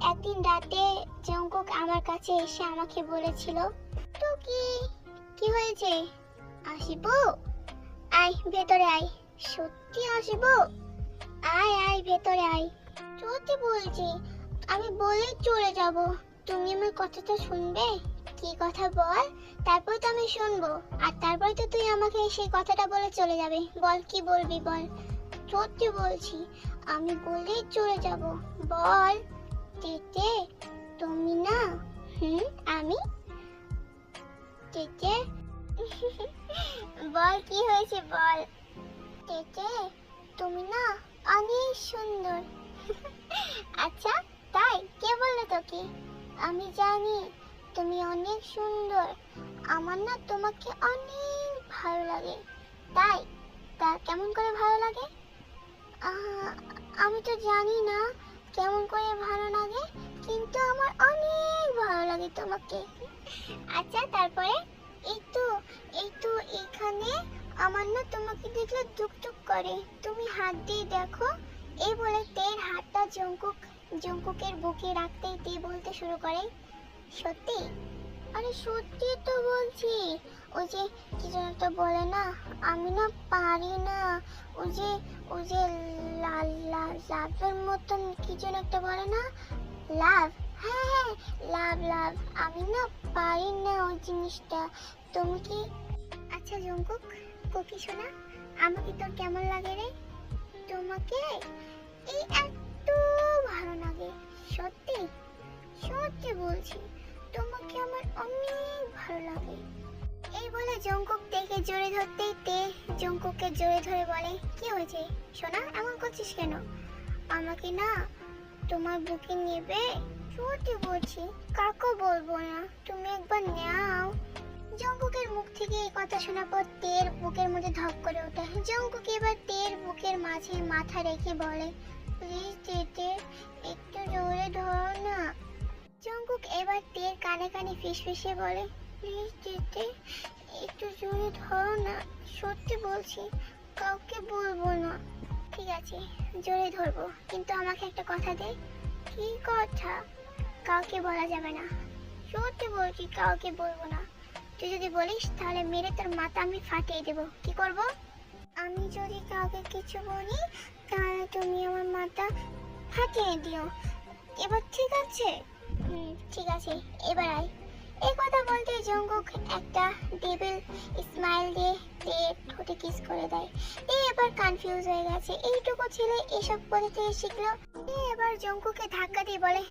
একদিন রাতে জঙ্কুক আমার কাছে এসে আমাকে বলেছিল, তো কি কি হয়েছে, আসিবো? আয় ভেতরে আয়। সত্যি আসিবো? আয় আয় ভেতরে আয়। সত্যি বলছি, আমি বলেই চলে যাব। তুমি আমার কথাটা শুনবে? কি কথা বল, তারপর তো আমি শুনবো। আর তারপরে তো তুই আমাকে সেই কথাটা বলে চলে যাবে। বল কি বলবি বল। সত্যি বলছি, আমি বলেই চলে যাব। বল। তেতে, তুমি না। আমি? তেতে বল কি হয়েছে বল। তেতে, তুমি না অনেক সুন্দর। আচ্ছা, তাই? কে বললো তোকে? আমি জানি তুমি অনেক সুন্দর। আমার না তোমাকে অনেক ভালো লাগে। তাই? তা কেমন করে ভালো লাগে? আহ, আমি তো জানি না কেমন করে ভালো লাগে, কিন্তু আমার অনেক ভালো লাগে তোমাকে। আচ্ছা তারপরে? এই তো এখানে আমার না তোমাকে দেখলে টুকটুক করে। তুমি হাত দিয়ে দেখো। এই বলে তের হাতটা জঙ্কুকের বুকে রাখতেই তে বলতে শুরু করে, সত্যি? আরে সত্যি তো বলছি। ওই যে কি যেন একটা বলে না, আমি না পারি না। ওই যে লাল লাল লাভের মতন কি যেন একটা বলে না, লাভ। হ্যাঁ হ্যাঁ, লাভ লাভ। আমি না পারি না ওই জিনিসটা। তুমি কি? আচ্ছা জঙ্কুক, কোকি শোনা, আমাকে তোর কেমন লাগে রে? তোমাকে এই এত ভালো লাগে। সত্যি? সত্যি বলছি, তোমাকে আমার অনেক ভালো লাগে। এই বলে জঙ্কুক তেকে জড়ে ধরতেই তে জঙ্কুককে জড়ে ধরে বলে, কি হয়েছে সোনা, এমন করছিস কেন? আমাকে না তোমার বুকে নেবে? সত্যি বলছি, কাকও বলবো না, তুমি একবার নাও। জঙ্কুকের মুখ থেকে এই কথা শোনার পর তের বুকের মধ্যে ধক করে ওঠে। জঙ্কুক এবার তের বুকের মাঝে মাথা রেখে বলে, প্লিজ তেতে, একটু জোরে ধরো না। জঙ্কুক এবার তের কানে কানে ফিসফিসে বলে, প্লিজ তেতে, একটু জোরে ধরো না। সত্যি বলছি, কাউকে বলবো না। ঠিক আছে, জোরে ধরবো, কিন্তু আমাকে একটা কথা দে। কি কথা? কাউকে বলা যাবে না। সত্যি বলছি, কাউকে বলবো না। তুই যদি বলিস তাহলে মেরে তোর মাথা আমি ফাটিয়ে দেবো। কি করব? আমি যদি কাউকে কিছু বলি তাহলে তুমি আমার মাথা ফাটিয়ে দিও। এবার ঠিক আছে? ঠিক আছে, এবার আয়। এই কথা বলতে জঙ্কুক একটা ডেভিল স্মাইল দিয়ে তের ঠোঁটে কিস করে দেয়। এবার কনফিউজ হয়ে গেছে, এইটুকু ছেলে এসব কোথা থেকে শিখলো। এবার জঙ্কুকে ধাক্কা দিয়ে বলে,